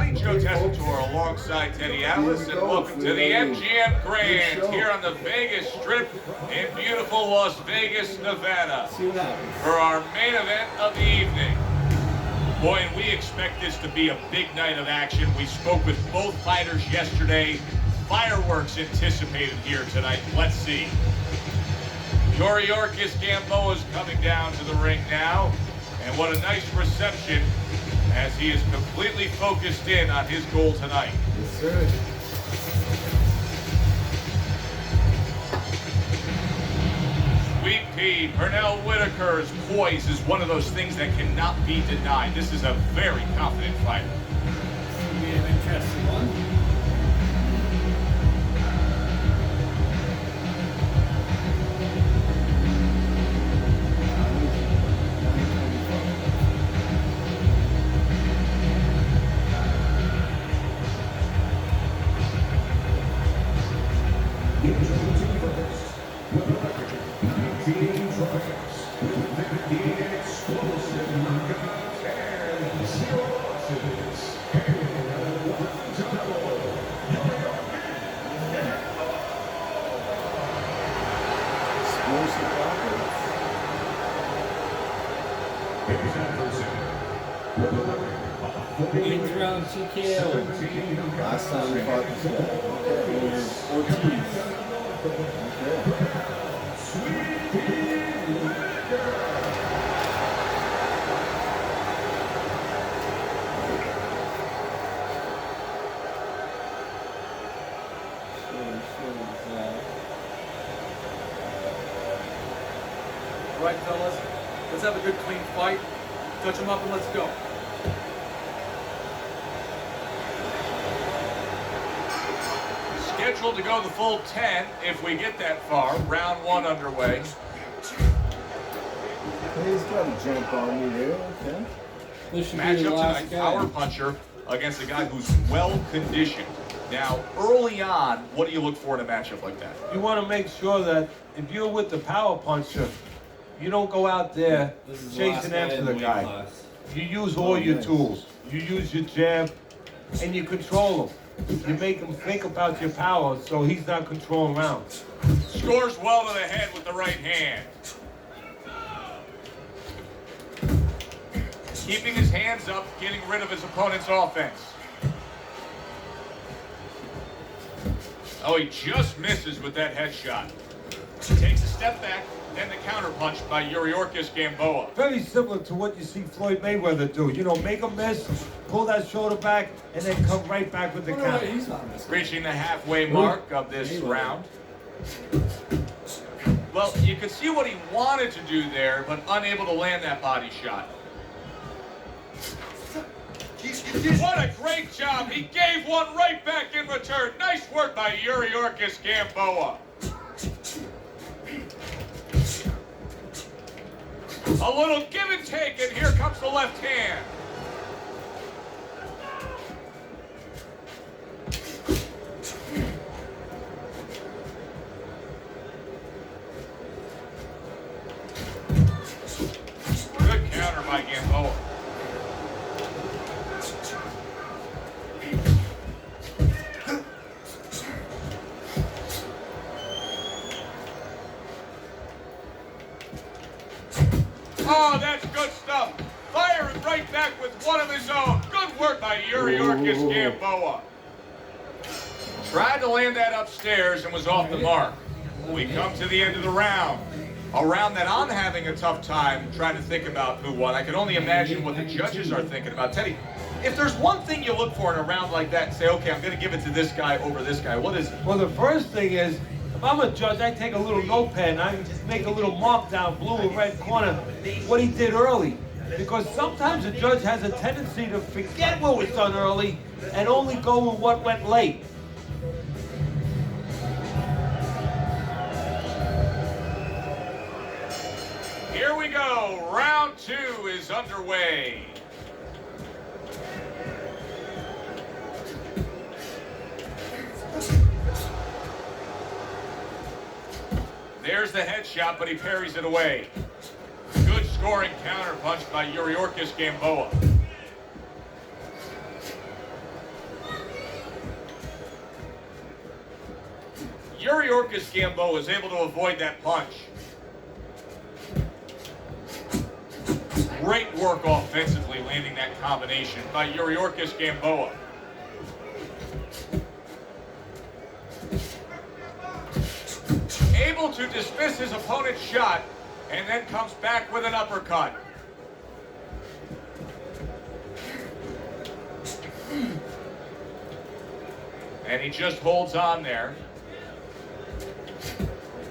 everybody. Joe Tessitore alongside Teddy Atlas, and welcome to the MGM Grand here on the Vegas Strip in beautiful Las Vegas, Nevada, for our main event of the evening. Boy, and we expect this to be a big night of action. We spoke with both fighters yesterday. Fireworks anticipated here tonight. Let's see. Yuriorkis Gamboa is coming down to the ring now. And what a nice reception as he is completely focused in on his goal tonight. Yes, sir. Sweet Pea, Pernell Whitaker's poise is one of those things that cannot be denied. This is a very confident fighter. This will be an interesting one. Eighth round TKO. Last time we fought this guy. Ortiz. All right, fellas, let's have a good clean fight. Touch them up and let's go. Scheduled to go the full 10 if we get that far. Round one underway. He's got to jump on me there, okay? This should be Matchup the last tonight, guy. power puncher against a guy who's well conditioned. Now, early on, what do you look for in a matchup like that? You want to make sure that if you're with the power puncher, you don't go out there This is the last chasing guy after in the weight guy. class. You use all your tools. You use your jab, and you control him. You make him think about your power so he's not controlling rounds. Scores well to the head with the right hand. Keeping his hands up, getting rid of his opponent's offense. Oh, he just misses with that headshot. Takes a step back, then the counter punch by Yuriorkis Gamboa. Very similar to what you see Floyd Mayweather do. You know, make a miss, pull that shoulder back, and then come right back with the No, counter. he's not missing. Reaching the halfway mark of this round. Well, you could see what he wanted to do there, but unable to land that body shot. What a great job. He gave one right back in return. Nice work by Yuriorkis Gamboa. A little give and take, and here comes the left hand. Good counter by Gamboa. Oh, that's good stuff. Firing right back with one of his own. Good work by Yuriorkis Gamboa. Tried to land that upstairs and was off the mark. We come to the end of the round. A round that I'm having a tough time trying to think about who won. I can only imagine what the judges are thinking about. Teddy, if there's one thing you look for in a round like that and say, okay, I'm going to give it to this guy over this guy, what is it? Well, the first thing is, if I'm a judge, I take a little notepad and I make a little mark down blue and red corner what he did early. Because sometimes a judge has a tendency to forget what was done early and only go with what went late. Here we go. Round two is underway. There's the headshot, but he parries it away. Good scoring counter punch by Yuriorkis Gamboa. Yuriorkis Gamboa is able to avoid that punch. Great work offensively landing that combination by Yuriorkis Gamboa. Able to dismiss his opponent's shot and then comes back with an uppercut. And he just holds on there.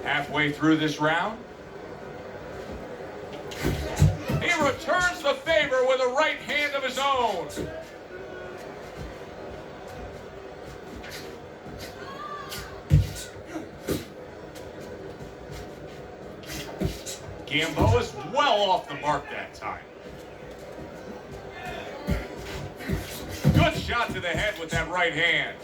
Halfway through this round. He returns the favor with a right hand of his own. Gamboa's well off the mark that time. Good shot to the head with that right hand.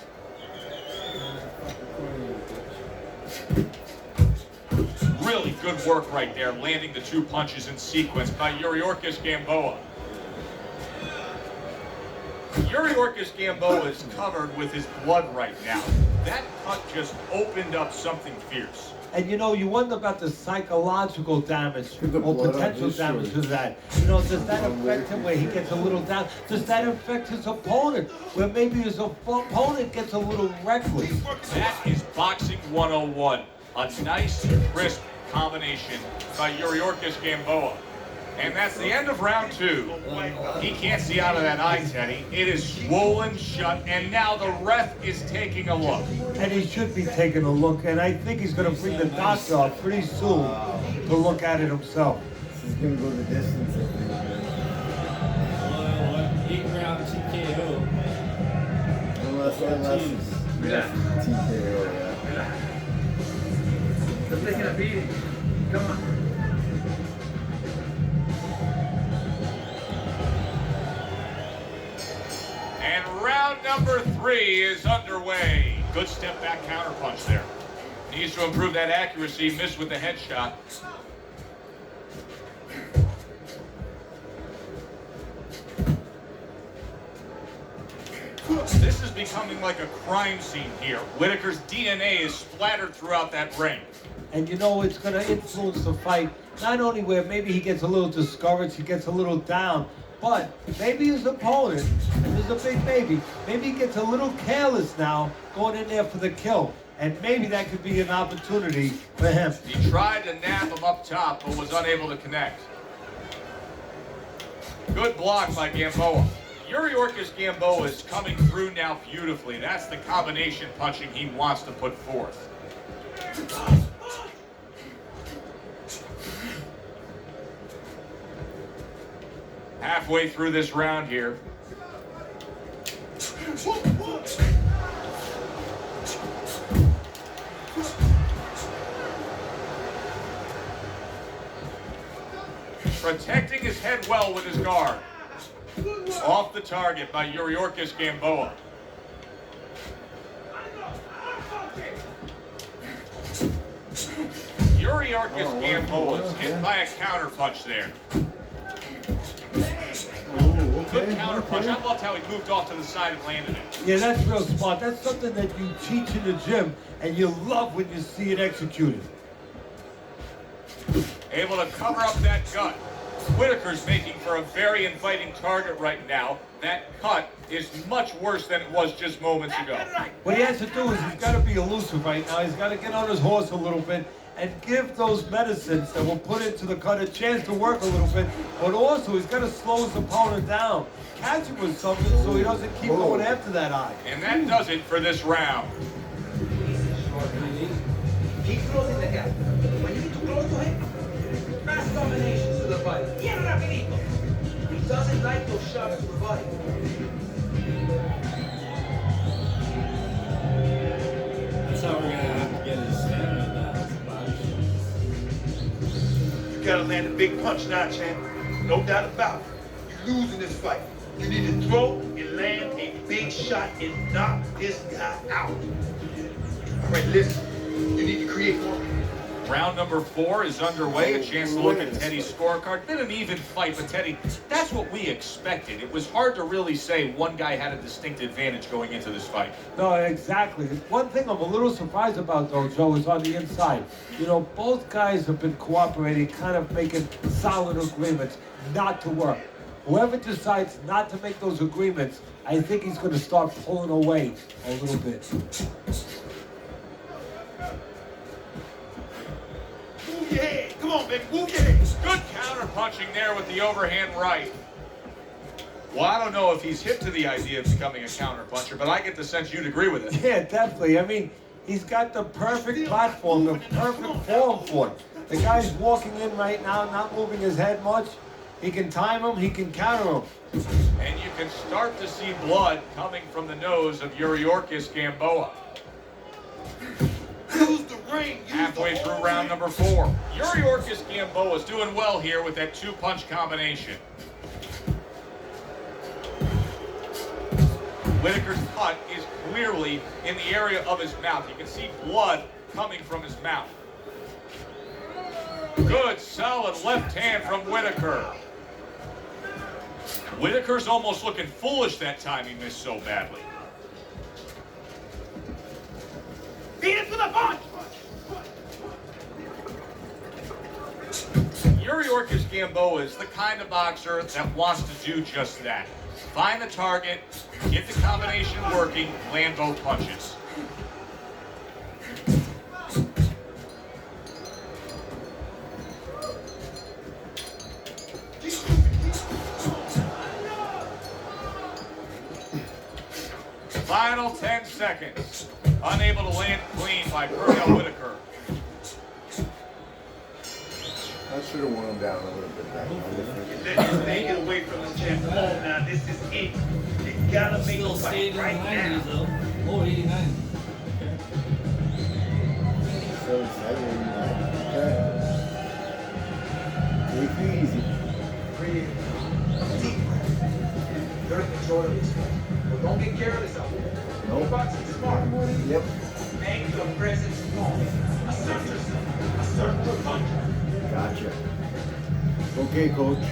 Really good work right there, landing the two punches in sequence by Yuriorkis Gamboa. Yuriorkis Gamboa is covered with his blood right now. That cut just opened up something fierce. And you know, you wonder about the psychological damage The or blood on potential his damage shirt. to that. You know, does that affect him where he gets a little down? Does that affect his opponent where maybe his opponent gets a little reckless? That is boxing 101. A nice, crisp combination by Yuriorkis Gamboa. And that's the end of round 2. He can't see out of that eye, Teddy. It is swollen shut, and now the ref is taking a look. And he should be taking a look, and I think he's going to bring the doctor up pretty soon to look at it himself. This is gonna go the distance, I think. Well, 8-round TKO. Unless it's TKO, yeah. They're taking a beating. Come on. And round number 3 is underway. Good step back counter punch there. Needs to improve that accuracy, missed with the headshot. This is becoming like a crime scene here. Whitaker's DNA is splattered throughout that ring. And you know, it's going to influence the fight, not only where maybe he gets a little discouraged, he gets a little down, but maybe his opponent, and there's a big maybe he gets a little careless now going in there for the kill. And maybe that could be an opportunity for him. He tried to nab him up top, but was unable to connect. Good block by Gamboa. Yuriorkis Gamboa is coming through now beautifully. That's the combination punching he wants to put forth. Halfway through this round here. Protecting his head well with his guard. Off the target by Yuriorkis Gamboa. Yuriorkis Gamboa is hit by a counter punch there. Good counter punch. I loved how he moved off to the side and landed it. Yeah, that's real smart. That's something that you teach in the gym, and you love when you see it executed. Able to cover up that gut. Whitaker's making for a very inviting target right now. That cut is much worse than it was just moments ago. What he has to do is he's got to be elusive right now. He's got to get on his horse a little bit and give those medicines that will put into the cut a chance to work a little bit. But also, he's got to slow his opponent down. Catch him with something so he doesn't keep going after that eye. And that does it for this round. Keep closing the gap. When you need to close to him, fast combinations to the body. Bien rapidito. He doesn't like those shots to the body. That's how we're going to have to get his stamina down. His body shots. You gotta land a big punch now, champ. No doubt about it. You're losing this fight. You need to throw and land a big shot and knock this guy out. All right, listen. You need to create more Round number 4 is underway. A chance to look at Teddy's scorecard. Been an even fight, but Teddy, that's what we expected. It was hard to really say one guy had a distinct advantage going into this fight. No, exactly. One thing I'm a little surprised about, though, Joe, is on the inside. You know, both guys have been cooperating, kind of making solid agreements not to work. Whoever decides not to make those agreements, I think he's going to start pulling away a little bit. Move your head. Come on, baby. Move your head. Good counter punching there with the overhand right. Well, I don't know if he's hip to the idea of becoming a counter puncher, but I get the sense you'd agree with it. Yeah, definitely. I mean, he's got the perfect platform, the perfect form for it. The guy's walking in right now, not moving his head much. He can time him, he can counter him. And you can start to see blood coming from the nose of Yuriorkis Gamboa. Use the ring. Halfway through round number 4. Yuriorkis Gamboa is doing well here with that 2-punch combination. Whitaker's cut is clearly in the area of his mouth. You can see blood coming from his mouth. Good, solid left hand from Whitaker. Whitaker's almost looking foolish that time he missed so badly. Beat it to the punch. Yuriorkis Gamboa is the kind of boxer that wants to do just that. Find the target, get the combination working, land both punches. Final 10 seconds. Unable to land clean by Pernell Whitaker. I should have worn him down a little bit back. Let's take it away from the champ. Come on now, this is it. You gotta make Still a fight stayed in the right 90s now. though. Oh, 89. So excited. Okay. Take it easy. Breathe. Deep breath. You're in control of this fight. But don't get careless out there. Nope. Boxing smart. Yep. Make your presence known. Assert yourself. Assert your punch. Gotcha. Okay, coach.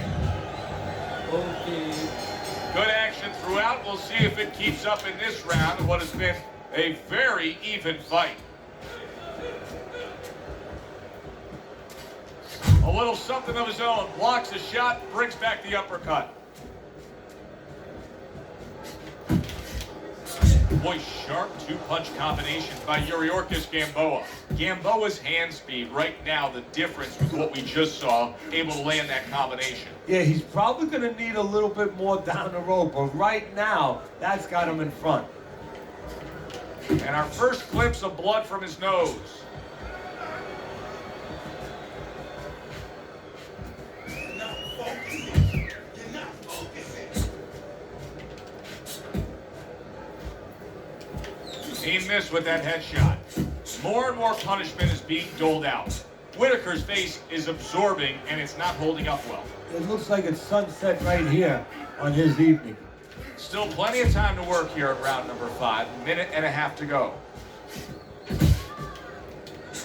Okay. Good action throughout. We'll see if it keeps up in this round, what has been a very even fight. A little something of his own. Blocks the shot, brings back the uppercut. Boy, sharp 2-punch combination by Yuriorkis Gamboa. Gamboa's hand speed right now, the difference with what we just saw, able to land that combination. Yeah, he's probably going to need a little bit more down the road, but right now, that's got him in front. And our first glimpse of blood from his nose. You're not focusing. You're not focusing. He missed with that headshot. More and more punishment is being doled out. Whitaker's face is absorbing, and it's not holding up well. It looks like it's sunset right here on his evening. Still plenty of time to work here at round number 5. Minute and a half to go.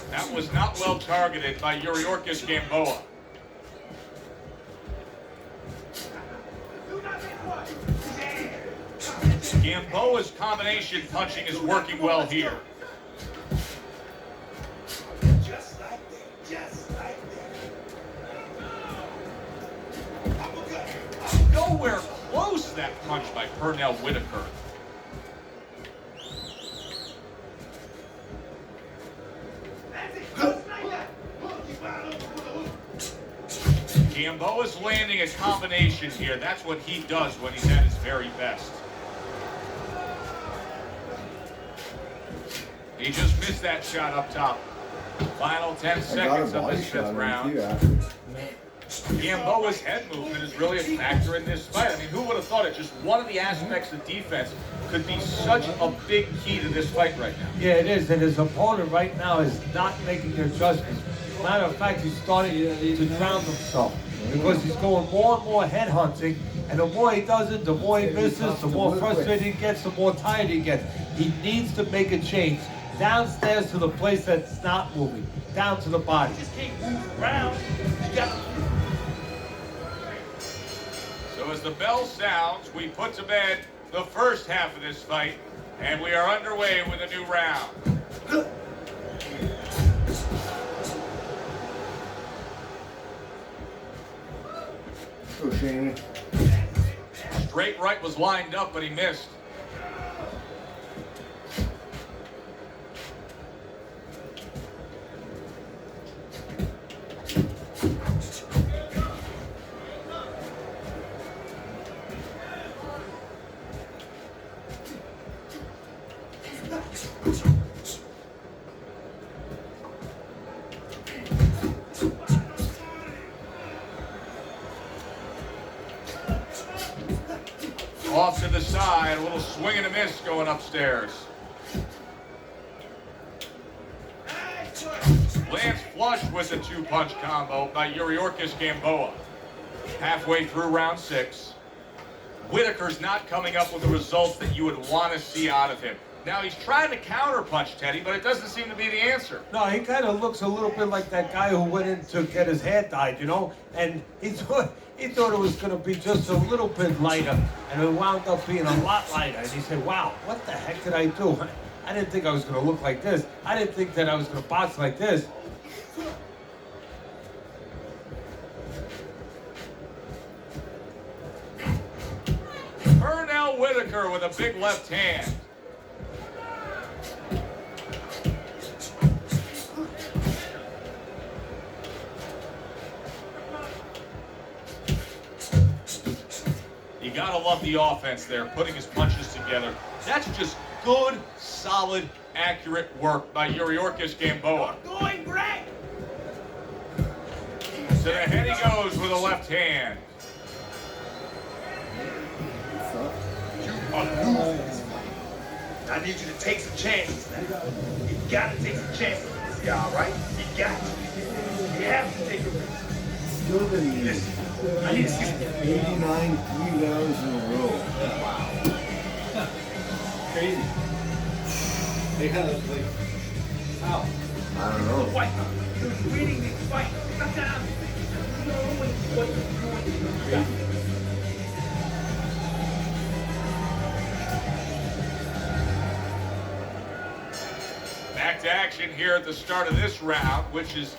That was not well targeted by Yuriorkis Gamboa. Gamboa's combination punching is working well here. Just like that. Just like that. Nowhere close that punch by Pernell Whitaker. That's it. Just like that. Keep out of the hook. Gamboa's landing a combination here. That's what he does when he's at his very best. He just missed that shot up top. Final 10 I got a seconds of body this shot 5th on round. you after. Gamboa's head movement is really a factor in this fight. I mean, who would have thought it? Just one of the aspects of defense could be such a big key to this fight right now. Yeah, it is, and his opponent right now is not making the adjustments. Matter of fact, he's starting to drown himself because he's going more and more head hunting, and the more he does it, the more he misses, the more frustrated he gets, the more tired he gets. He needs to make a change downstairs to the place that's not moving. down to the body. You just can't move around. You got So as the bell sounds, we put to bed the first half of this fight, and we are underway with a new round. Oh, Shaney. Straight right was lined up, but he missed. Off to the side, a little swing and a miss going upstairs. Lands flush with a two-punch combo by Yuriorkis Gamboa. Halfway through round 6. Whitaker's not coming up with the results that you would want to see out of him. Now he's trying to counterpunch Teddy, but it doesn't seem to be the answer. No, he kind of looks a little bit like that guy who went in to get his hair dyed, you know? And he thought it was going to be just a little bit lighter, and it wound up being a lot lighter. And he said, wow, what the heck did I do? I didn't think I was going to look like this. I didn't think that I was going to box like this. Pernell Whitaker with a big left hand. You gotta love the offense there, putting his punches together. That's just good, solid, accurate work by Yuriorkis Gamboa. going great. To the head he goes with a left hand. You are losing this fight. I need you to take some chances now. You gotta take some chances with this guy, all right? You got to. You have to take a risk. Still been Listen, I need to see 89 3 rounds in a row. Crazy. They kind of like, how? I don't know. White. You're winning this fight. Sometimes you know what you're doing. Back to action here at the start of this round, which is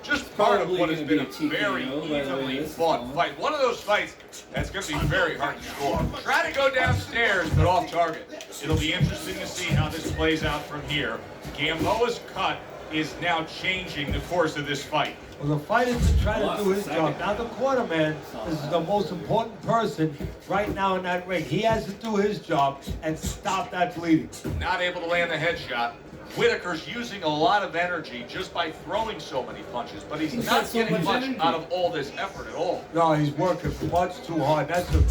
just part of Probably what has gonna been be a a TKO, very by the way, evenly this fought one. fight. One of those fights that's going to be very hard to score. Try to go downstairs, but off target. It'll be interesting to see how this plays out from here. Gamboa's cut is now changing the course of this fight. Well, the fighter's been trying to do his job. Now the cornerman is the most important person right now in that ring. He has to do his job and stop that bleeding. Not able to land the headshot. Whitaker's using a lot of energy just by throwing so many punches, but he's He's not got so getting much much energy. out of all this effort at all. No, he's working much too hard. That's a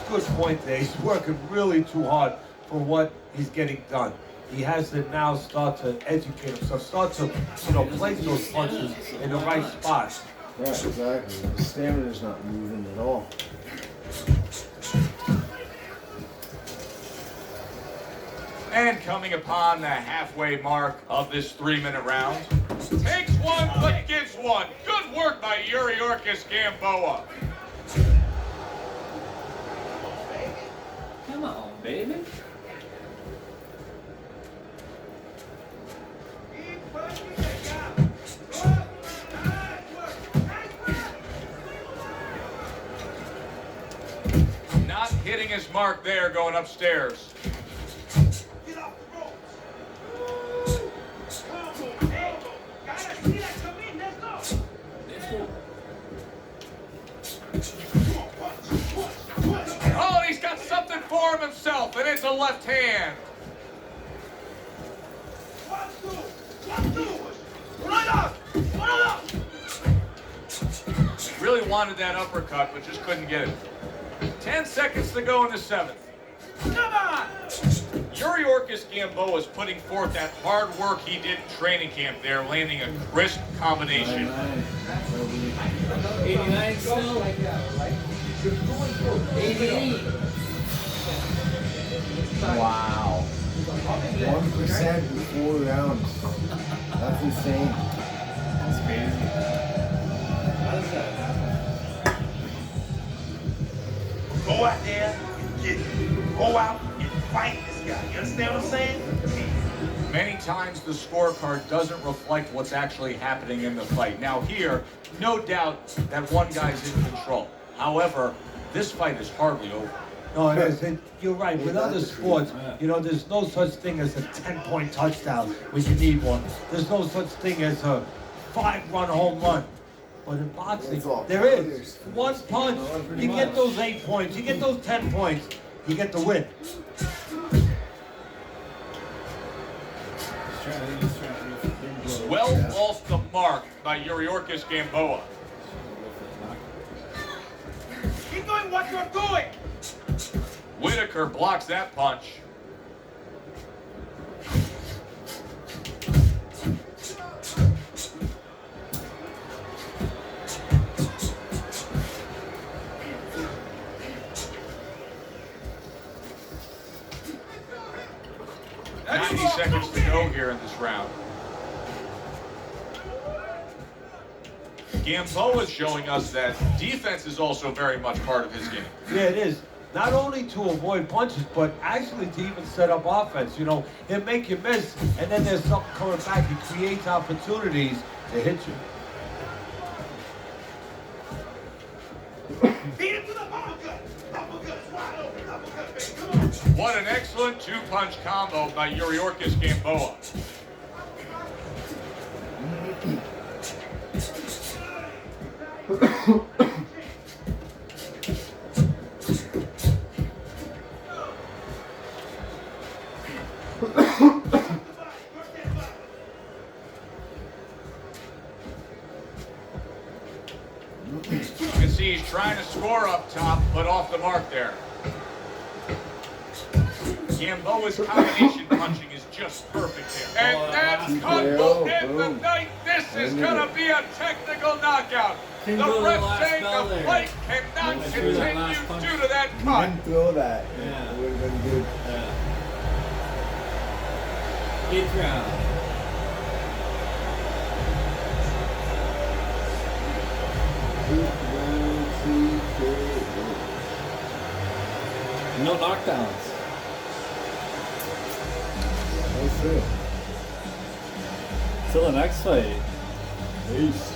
good point there. He's working really too hard for what he's getting done. He has to now start to educate himself, start to, place those punches in the right spots. Yeah, exactly. The stamina's not moving at all. And coming upon the halfway mark of this 3-minute round, takes one but gives one. Good work by Yuriorkis Gamboa. Come on, baby. Not hitting his mark there going upstairs. Get off the ropes. Hey, gotta see that come in. Let's go. Oh, and he's got something for him himself, and it's a left hand. 1, 2, 1, 2. Right up. Right up. Really wanted that uppercut, but just couldn't get it. 10 seconds to go in the 7th. Come on. Yuriorkis Gamboa is putting forth that hard work he did in training camp there, landing a crisp combination. 89 still? 88. Wow. 1% in 4 rounds. That's insane. That's crazy. How does that happen? Go out there and get it. Go out and fight this guy. You understand what I'm saying? Many times the scorecard doesn't reflect what's actually happening in the fight. Now here, no doubt that one guy's in control. However, this fight is hardly over. No, it is. You're right. With other sports, you know, there's no such thing as a 10-point touchdown when you need one. There's no such thing as a 5-run home run. But in boxing, there is. One punch, you get those 8 points, you get those 10 points, you get the win. Well off the mark by Yuriorkis Gamboa. Keep doing what you're doing. Whitaker blocks that punch. Seconds to go here in this round. Gamboa is showing us that defense is also very much part of his game. Yeah, it is. Not only to avoid punches, but actually to even set up offense. You know, he'll make you miss, and then there's something coming back. He creates opportunities to hit you. Beat him to the uppercut. Uppercut's wide open. Uppercut, baby. Come on. What an excellent two-punch combo by Yuriorkis Gamboa. You can see he's trying to score up top, but off the mark there. Gamboa's combination punching is just perfect here. And that's combo in the night. This is going to be a technical knockout. The ref saying the fight cannot continue due to that cut. Didn't throw that. Yeah. It would have been good. Yeah. 8th round. No knockdowns. That's it. Till the next fight. Peace.